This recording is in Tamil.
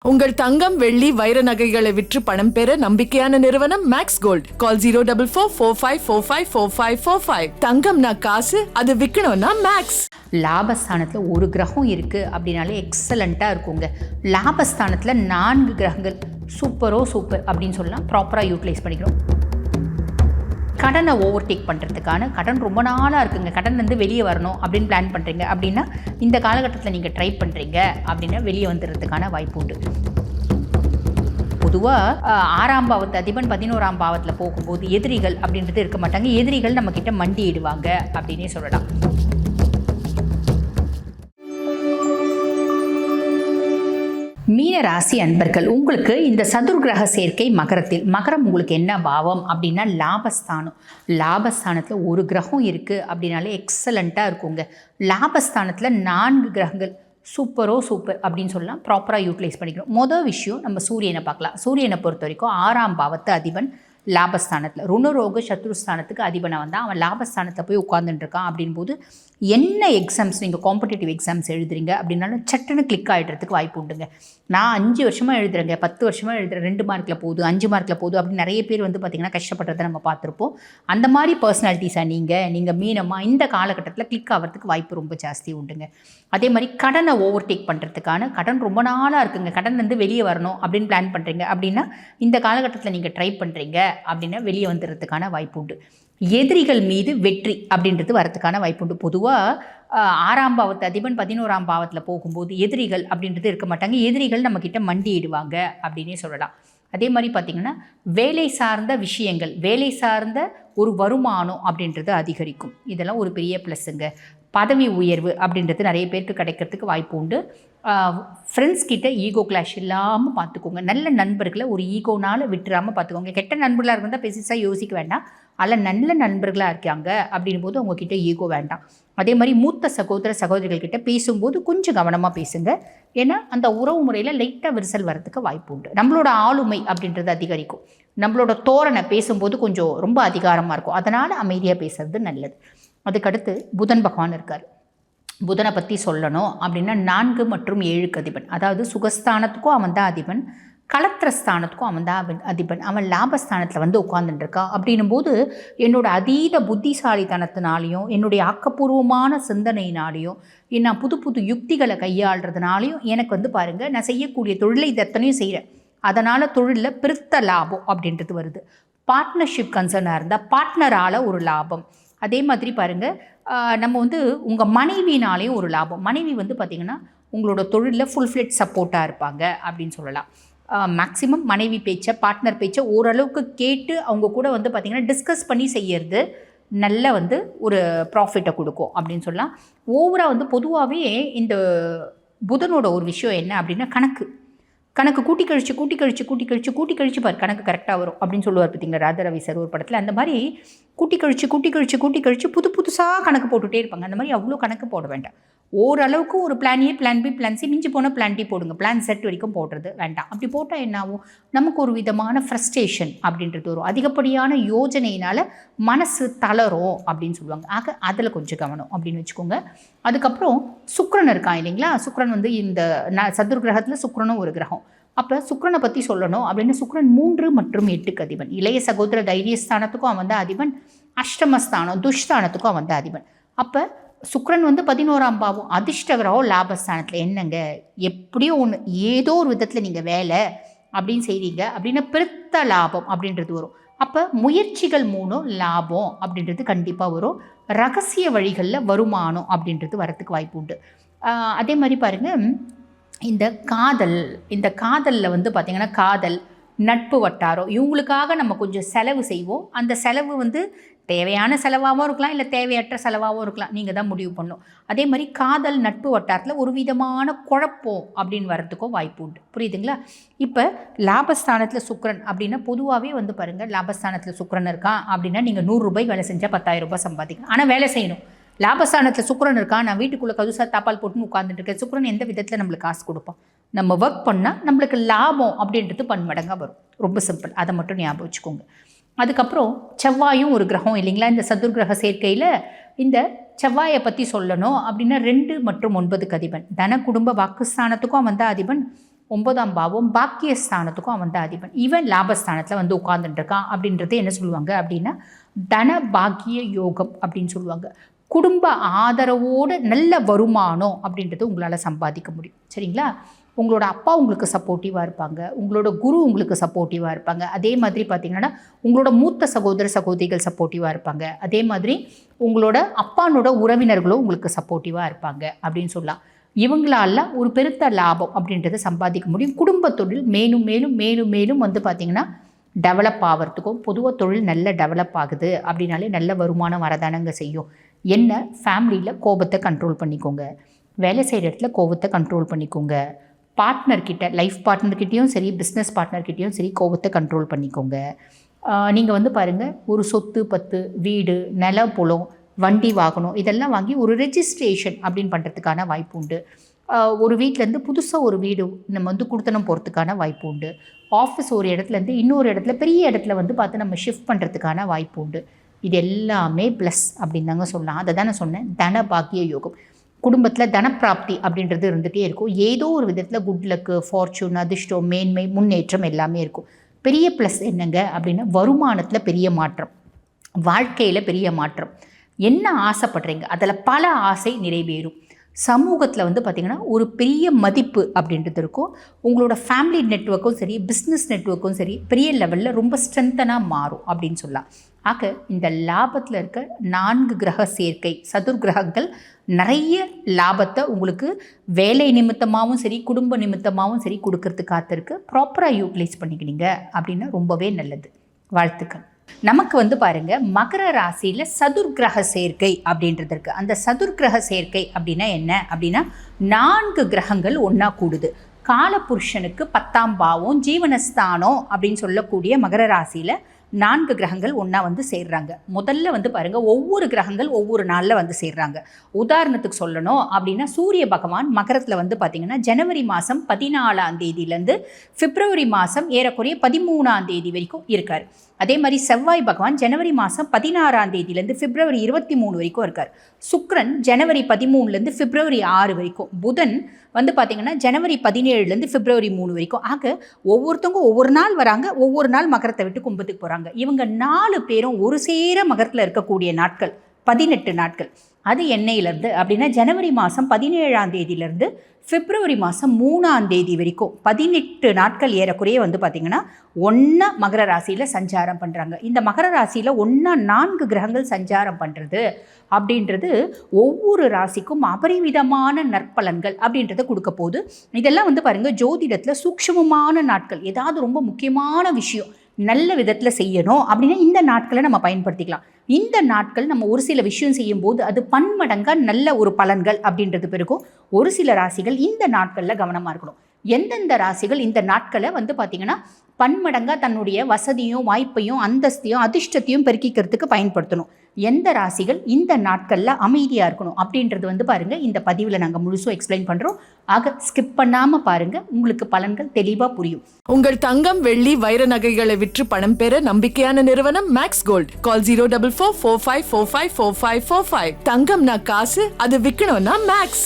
உங்கள் தங்கம் வெள்ளி வைர நகைகளை விற்று பணம் பெற நம்பிக்கையான நிறுவனம் மேக்ஸ் கோல்ட். கால் 04445454545. தங்கம்னா காசு, அது விற்கணும்னா மேக்ஸ். லாபஸ்தானத்தில் ஒரு கிரகம் இருக்குது அப்படின்னாலே எக்ஸலண்ட்டாக இருக்குங்க. லாபஸ்தானத்தில் 4 கிரகங்கள் சூப்பர் அப்படின்னு சொல்லலாம். ப்ராப்பராக யூட்டிலைஸ் பண்ணிக்கிறோம். கடனை ஓவர்டேக் பண்ணுறதுக்கான கடன் ரொம்ப நாளாக இருக்குங்க, கடன் வெளியே வரணும் அப்படின்னு பிளான் பண்ணுறீங்க அப்படின்னா இந்த காலகட்டத்தில் நீங்கள் ட்ரை பண்ணுறீங்க அப்படின்னா வெளியே வந்துடுறதுக்கான வாய்ப்பு உண்டு. பொதுவாக 6ஆம் பாவத்து அதிபன் 11ஆம் பாவத்தில் போகும்போது எதிரிகள் அப்படின்றது இருக்க மாட்டாங்க. எதிரிகள் நம்மக்கிட்ட மண்டியிடுவாங்க அப்படின்னே சொல்லலாம். மீன ராசி அன்பர்கள், உங்களுக்கு இந்த சதுர்கிரக சேர்க்கை மகரம் உங்களுக்கு என்ன பாவம் அப்படின்னா லாபஸ்தானத்தில் ஒரு கிரகம் இருக்குது அப்படின்னாலே எக்ஸலண்ட்டாக இருக்குங்க. லாபஸ்தானத்தில் 4 கிரகங்கள் சூப்பர் அப்படின்னு சொல்லலாம். ப்ராப்பராக யூட்டிலைஸ் பண்ணிக்கிறோம். மொதல் விஷயம் நம்ம சூரியனை பார்க்கலாம். சூரியனை பொறுத்த வரைக்கும் 6ஆம் பாவத்து அதிபன் லாபஸ்தானத்தில், ருணரோக சத்ருஸ்தானத்துக்கு அதிபனை வந்தால் அவன் லாபஸ்தானத்தில் போய் உட்காந்துட்டுருக்கான். அப்படின்போது என்ன எக்ஸாம்ஸ் நீங்கள் காம்படிட்டிவ் எக்ஸாம்ஸ் எழுதுறீங்க அப்படின்னாலும் சட்டுன்னு கிளிக் ஆகிடுறதுக்கு வாய்ப்பு உண்டுங்க. நான் 5 வருஷமாக எழுதுறேங்க, 10 வருஷமாக எழுதுறேன், 2 மார்க்கில் போகுது, 5 மார்க்கில் போகுது அப்படின்னு நிறைய பேர் பார்த்திங்கன்னா கஷ்டப்படுறதை நம்ம பார்த்துருப்போம். அந்த மாதிரி பர்சனாலிட்டிஸாக நீங்கள் மீனமாக இந்த காலகட்டத்தில் கிளிக் ஆகிறதுக்கு வாய்ப்பு ரொம்ப ஜாஸ்தி உண்டுங்க. அதே மாதிரி கடனை ஓவர்டேக் பண்ணுறதுக்கான கடன் ரொம்ப நாளாக இருக்குங்க, கடன் வெளியே வரணும் அப்படின்னு பிளான் பண்ணுறீங்க அப்படின்னா இந்த காலகட்டத்தில் நீங்கள் ட்ரை பண்ணுறீங்க அப்படின்னா வெளியே வந்துடுறதுக்கான வாய்ப்பு உண்டு. எதிரிகள் மீது வெற்றி அப்படின்றது வரதுக்கான வாய்ப்பு உண்டு. பொதுவாக 6ஆம் பாவத்து அதிபன் 11ஆம் பாவத்தில் போகும்போது எதிரிகள் அப்படின்றது இருக்க மாட்டாங்க. எதிரிகள் நம்மக்கிட்ட மண்டியிடுவாங்க அப்படின்னே சொல்லலாம். அதே மாதிரி பார்த்திங்கன்னா வேலை சார்ந்த விஷயங்கள், வேலை சார்ந்த ஒரு வருமானம் அப்படின்றது அதிகரிக்கும். இதெல்லாம் ஒரு பெரிய ப்ளஸ்ஸுங்க. பதவி உயர்வு அப்படின்றது நிறைய பேருக்கு கிடைக்கிறதுக்கு வாய்ப்பு உண்டு. ஃப்ரெண்ட்ஸ் கிட்ட ஈகோ கிளாஷ் இல்லாமல் பார்த்துக்கோங்க. நல்ல நண்பர்களை ஒரு ஈகோனால் விட்டுறாமல் பார்த்துக்கோங்க. கெட்ட நண்பர்களாக இருந்தால் பெருசாக யோசிக்க வேண்டாம். அதில் நல்ல நண்பர்களாக இருக்காங்க அப்படின் போது அவங்கக்கிட்ட ஈகோ வேண்டாம். அதே மாதிரி மூத்த சகோதரிகள்கிட்ட பேசும்போது கொஞ்சம் கவனமாக பேசுங்க. ஏன்னா அந்த உறவு முறையில் லைட்டாக விரிசல் வரதுக்கு வாய்ப்பு உண்டு. நம்மளோட ஆளுமை அப்படின்றது அதிகரிக்கும். நம்மளோட தோரணை பேசும்போது கொஞ்சம் ரொம்ப அதிகாரமாக இருக்கும். அதனால் அமைதியாக பேசுறது நல்லது. அதுக்கடுத்து புதன் பகவான் இருக்கார். புதனை பற்றி சொல்லணும் அப்படின்னா 4 மற்றும் 7க்கு அதிபன். அதாவது சுகஸ்தானத்துக்கும் அவன் தான் அதிபன், களத்திரஸ்தானத்துக்கும் அவன் தான் அதிபன். அவன் லாபஸ்தானத்தில் உட்காந்துட்டுருக்கான். அப்படின்னும் போது என்னோட அதீத புத்திசாலித்தனத்தினாலையும் என்னுடைய ஆக்கப்பூர்வமான சிந்தனையினாலையும் நான் புது யுக்திகளை கையாளுறதுனாலையும் எனக்கு பாருங்கள், நான் செய்யக்கூடிய தொழிலை இதத்தனையும் செய்கிறேன். அதனால் தொழிலில் பிரித்த லாபம் அப்படின்றது வருது. பார்ட்னர்ஷிப் கன்சர்னாக இருந்தால் பார்ட்னரால் ஒரு லாபம். அதே மாதிரி பாருங்கள், நம்ம உங்கள் மனைவினாலேயும் ஒரு லாபம். மனைவி பார்த்திங்கன்னா உங்களோட தொழிலில் ஃபுல் ஃப்ளெட் சப்போர்ட்டாக இருப்பாங்க அப்படின்னு சொல்லலாம். மேக்ஸிமம் மனைவி பேச்சை, பார்ட்னர் பேச்சை ஓரளவுக்கு கேட்டு அவங்க கூட பார்த்திங்கன்னா டிஸ்கஸ் பண்ணி செய்யறது நல்ல ஒரு ப்ராஃபிட்டை கொடுக்கும் அப்படின்னு சொல்லலாம். ஓவராக பொதுவாகவே இந்த புதனோட ஒரு விஷயம் என்ன அப்படின்னா கணக்கு கூட்டி கழிச்சு பாரு கணக்கு கரெக்டாக வரும் அப்படின்னு சொல்லுவார் பார்த்தீங்களா ராதாரவி சார் ஒரு படத்தில். அந்த மாதிரி கூட்டி கழிச்சு புதுசாக கணக்கு போட்டுகிட்டே இருப்பாங்க. அந்த மாதிரி அவ்வளோ கணக்கு போட வேண்டாம். ஓரளவுக்கு ஒரு plan A, plan B, plan C, மிஞ்சி போனால் பிளான் டி போடுங்க. பிளான் செட் வரைக்கும் போடுறது வேண்டாம். அப்படி போட்டால் என்ன ஆகும், நமக்கு ஒரு விதமான ஃப்ரஸ்ட்ரேஷன் அப்படின்றது வரும். அதிகப்படியான யோஜனையினால் மனசு தளரும் அப்படின்னு சொல்லுவாங்க. ஆக அதில் கொஞ்சம் கவனம் அப்படின்னு வச்சுக்கோங்க. அதுக்கப்புறம் சுக்கிரன் இருக்கான் இல்லைங்களா. சுக்கிரன் இந்த சதுர்கிரகத்தில் சுக்கிரனும் ஒரு கிரகம். அப்போ சுக்கிரனை பற்றி சொல்லணும் அப்படின்னா சுக்கிரன் 3 மற்றும் 8க்கு அதிபன். இளைய சகோதர தைரியஸ்தானத்துக்கும் அவன் தான் அதிபன், அஷ்டமஸ்தானம் துஷ்தானத்துக்கும் அவன் தான் அதிபன். அப்போ சுக்கிரன் 11ஆம் பாவம் அதிர்ஷ்ட கிரகம் லாபஸ்தானத்தில். என்னங்க எப்படியோ ஒன்று ஏதோ ஒரு விதத்தில் நீங்கள் வேலை அப்படின்னு செய்கிறீங்க அப்படின்னா பிரித்த லாபம் அப்படின்றது வரும். அப்போ முயற்சிகள் மூலம் லாபம் அப்படின்றது கண்டிப்பாக வரும். ரகசிய வழிகளில் வருமானம் அப்படின்றது வரத்துக்கு வாய்ப்பு உண்டு. அதே மாதிரி பாருங்கள், இந்த காதலில் பார்த்திங்கன்னா காதல், நட்பு வட்டாரம் இவங்களுக்காக நம்ம கொஞ்சம் செலவு செய்வோம். அந்த செலவு தேவையான செலவாகவும் இருக்கலாம், இல்லை தேவையற்ற செலவாகவும் இருக்கலாம். நீங்கள் தான் முடிவு பண்ணணும். அதே மாதிரி காதல் நட்பு வட்டாரத்தில் ஒரு விதமான குழப்பம் அப்படின்னு வர்றதுக்கும் வாய்ப்பு உண்டு. புரியுதுங்களா. இப்போ லாபஸ்தானத்தில் சுக்கிரன் அப்படின்னா பொதுவாகவே பாருங்கள், லாபஸ்தானத்தில் சுக்கிரன் இருக்கான் அப்படின்னா நீங்கள் 100 ரூபாய் வேலை செஞ்சால் 10,000 ரூபாய் சம்பாதிக்கலாம். ஆனால் வேலை செய்யணும். லாபஸ்தானத்தில் சுக்கிரன் இருக்கான், நான் வீட்டுக்குள்ளே கதுசா தாப்பால் போட்டுன்னு உட்காந்துட்டு இருக்கேன். சுக்கிரன் எந்த விதத்தில் நம்மளுக்கு காசு கொடுப்போம், நம்ம ஒர்க் பண்ணால் நம்மளுக்கு லாபம் அப்படின்றது பன்மடங்காக வரும். ரொம்ப சிம்பிள், அதை மட்டும் ஞாபகம் வச்சுக்கோங்க. அதுக்கப்புறம் செவ்வாயும் ஒரு கிரகம் இல்லைங்களா. இந்த சதுர்கிரக சேர்க்கையில் இந்த செவ்வாயை பற்றி சொல்லணும் அப்படின்னா 2 மற்றும் 9க்கு அதிபன். தன குடும்ப வாக்குஸ்தானத்துக்கும் அவன் தான் அதிபன், 9ஆம் பாவம் பாக்கியஸ்தானத்துக்கும் அவன் தான் அதிபன். இவன் லாபஸ்தானத்தில் வந்து உட்கார்ந்துட்டு இருக்கான் அப்படின்றது என்ன சொல்லுவாங்க அப்படின்னா தன பாக்கிய யோகம் அப்படின்னு சொல்லுவாங்க. குடும்ப ஆதரவோடு நல்ல வருமானம் அப்படின்றது உங்களால் சம்பாதிக்க முடியும். சரிங்களா? உங்களோட அப்பா உங்களுக்கு சப்போர்ட்டிவாக இருப்பாங்க, உங்களோட குரு உங்களுக்கு சப்போர்ட்டிவாக இருப்பாங்க. அதே மாதிரி பார்த்திங்கன்னா உங்களோட மூத்த சகோதர சகோதரிகள் சப்போர்ட்டிவாக இருப்பாங்க. அதே மாதிரி உங்களோட அப்பானோட உறவினர்களும் உங்களுக்கு சப்போர்ட்டிவாக இருப்பாங்க அப்படின்னு சொல்லலாம். இவங்களால ஒரு பெருத்த லாபம் அப்படின்றத சம்பாதிக்க முடியும். குடும்ப தொழில் மேலும் மேலும் மேலும் மேலும் வந்து பார்த்திங்கன்னா டெவலப் ஆகிறதுக்கும், பொதுவாக தொழில் நல்ல டெவலப் ஆகுது அப்படின்னாலே நல்ல வருமானம் வரதானங்க செய்யும். என்ன ஃபேமிலியில் கோபத்தை கண்ட்ரோல் பண்ணிக்கோங்க, வேலை செய்கிற இடத்துல கோபத்தை கண்ட்ரோல் பண்ணிக்கோங்க, பார்ட்னர்கிட்ட லைஃப் பார்ட்னர்கிட்டையும் சரி பிஸ்னஸ் பார்ட்னர்கிட்டையும் சரி கோபத்தை கண்ட்ரோல் பண்ணிக்கோங்க. நீங்கள் வந்து பாருங்கள், ஒரு சொத்து பத்து வீடு நில புலம் வண்டி வாகனம் இதெல்லாம் வாங்கி ஒரு ரெஜிஸ்ட்ரேஷன் அப்படின்னு பண்ணுறதுக்கான வாய்ப்பு உண்டு. ஒரு வீட்டிலேருந்து புதுசாக ஒரு வீடு நம்ம வந்து கொடுத்தனம் போகிறதுக்கான வாய்ப்பு உண்டு. ஆஃபீஸ் ஒரு இடத்துலேருந்து இன்னொரு இடத்துல பெரிய இடத்துல வந்து பார்த்து நம்ம ஷிஃப்ட் பண்ணுறதுக்கான வாய்ப்பு உண்டு. இது எல்லாமே ப்ளஸ் அப்படின்னு தாங்க சொல்லலாம். அதை தான் நான் சொன்னேன், தன பாக்கிய யோகம். குடும்பத்தில் தனப்பிராப்தி அப்படின்றது இருந்துகிட்டே இருக்கும். ஏதோ ஒரு விதத்தில் குட் லக்கு, ஃபார்ச்சூன், அதிர்ஷ்டம், மேன்மை, முன்னேற்றம் எல்லாமே இருக்கும். பெரிய ப்ளஸ் என்னங்க அப்படின்னா வருமானத்தில் பெரிய மாற்றம், வாழ்க்கையில் பெரிய மாற்றம். என்ன ஆசைப்படுறீங்க அதில் பல ஆசை நிறைவேறும். சமூகத்தில் வந்து பார்த்திங்கன்னா ஒரு பெரிய மதிப்பு அப்படின்றது இருக்கும். உங்களோட ஃபேமிலி நெட்வொர்க்கும் சரி பிஸ்னஸ் நெட்வொர்க்கும் சரி பெரிய லெவலில் ரொம்ப ஸ்ட்ரென்த்தனாக மாறும் அப்படின்னு சொல்லலாம். ஆக இந்த லாபத்தில் இருக்க 4 கிரக சேர்க்கை சதுர் கிரகங்கள் நிறைய லாபத்தை உங்களுக்கு வேலை நிமித்தமாகவும் சரி குடும்ப நிமித்தமாகவும் சரி கொடுக்கறதுக்கு காத்திருக்கு. ப்ராப்பராக யூட்டிலைஸ் பண்ணிக்கினீங்க அப்படின்னா ரொம்பவே நல்லது. வாழ்த்துக்கள். நமக்கு வந்து பாருங்க மகர ராசியில் சதுர்கிரக சேர்க்கை அப்படின்றது இருக்கு. அந்த சதுர்கிரக சேர்க்கை அப்படின்னா என்ன அப்படின்னா 4 கிரகங்கள் ஒன்றா கூடுது. காலபுருஷனுக்கு 10ஆம் பாவம் ஜீவனஸ்தானம் அப்படின்னு சொல்லக்கூடிய மகர ராசியில் 4 கிரகங்கள் ஒன்றா வந்து சேர்றாங்க. முதல்ல வந்து பாருங்கள் ஒவ்வொரு கிரகங்கள் ஒவ்வொரு நாளில் வந்து சேர்றாங்க. உதாரணத்துக்கு சொல்லணும் அப்படின்னா சூரிய பகவான் மகரத்தில் வந்து பார்த்திங்கன்னா ஜனவரி மாதம் 14ஆம் தேதியிலேருந்து பிப்ரவரி மாதம் ஏறக்குறைய 13ஆம் தேதி வரைக்கும் இருக்கார். அதே மாதிரி செவ்வாய் பகவான் ஜனவரி மாதம் 16ஆம் தேதியிலேருந்து பிப்ரவரி 23 வரைக்கும் இருக்கார். சுக்கிரன் ஜனவரி 13லேருந்து பிப்ரவரி 6 வரைக்கும். புதன் வந்து பார்த்திங்கன்னா ஜனவரி 17லேருந்து பிப்ரவரி 3 வரைக்கும். ஆக ஒவ்வொருத்தவங்க ஒவ்வொரு நாள் வராங்க, ஒவ்வொரு நாள் மகரத்தை விட்டு கும்பத்துக்கு போகிறாங்க. இவங்க 4 பேரும் ஒரு சேர மகரத்தில் இருக்கக்கூடிய நாட்கள் 18 நாட்கள். அது என்னையிலேருந்து அப்படின்னா ஜனவரி மாதம் 17ஆம் தேதியிலேருந்து பிப்ரவரி மாதம் 3ஆம் தேதி வரைக்கும் 18 நாட்கள் ஏறக்குறைய வந்து பார்த்திங்கன்னா ஒன்றா மகர ராசியில் சஞ்சாரம் பண்ணுறாங்க. இந்த மகர ராசியில் ஒன்றா 4 கிரகங்கள் சஞ்சாரம் பண்ணுறது அப்படின்றது ஒவ்வொரு ராசிக்கும் அபரிவிதமான நற்பலன்கள் அப்படின்றத கொடுக்க போகுது. இதெல்லாம் வந்து பாருங்கள் ஜோதிடத்தில் சூக்ஷ்மமான நாட்கள். ஏதாவது ரொம்ப முக்கியமான விஷயம் நல்ல விதத்தில் செய்யணும் அப்படின்னா இந்த நாட்களை நம்ம பயன்படுத்திக்கலாம். இந்த நாட்கள் நம்ம ஒரு சில விஷயம் செய்யும்போது அது பன்மடங்காக நல்ல ஒரு பலன்கள் அப்படின்றது பிறகும். ஒரு சில ராசிகள் இந்த நாட்களில் கவனமாக இருக்கணும். எந்தெந்த ராசிகள் இந்த நாட்களை வந்து பார்த்திங்கன்னா பன்மடங்காக தன்னுடைய வசதியும் வாய்ப்பையும் அந்தஸ்தையும் அதிர்ஷ்டத்தையும் பெருக்கிக்கிறதுக்கு பயன்படுத்தணும். எந்த ராசிகள் இந்த நாட்களில் அமைதியாக இருக்கணும் அப்படின்றது வந்து பாருங்கள் இந்த பதிவில் நாங்கள் முழுசும் எக்ஸ்பிளைன் பண்ணுறோம். ஆக ஸ்கிப் பண்ணாமல் பாருங்கள், உங்களுக்கு பலன்கள் தெளிவாக புரியும். உங்கள் தங்கம் வெள்ளி வைர நகைகளை விற்று பணம் பெற நம்பிக்கையான நிறுவனம் மேக்ஸ் கோல்ட். கால் 04445454545. தங்கம்னா காசு, அது விற்கணும்னா மேக்ஸ்.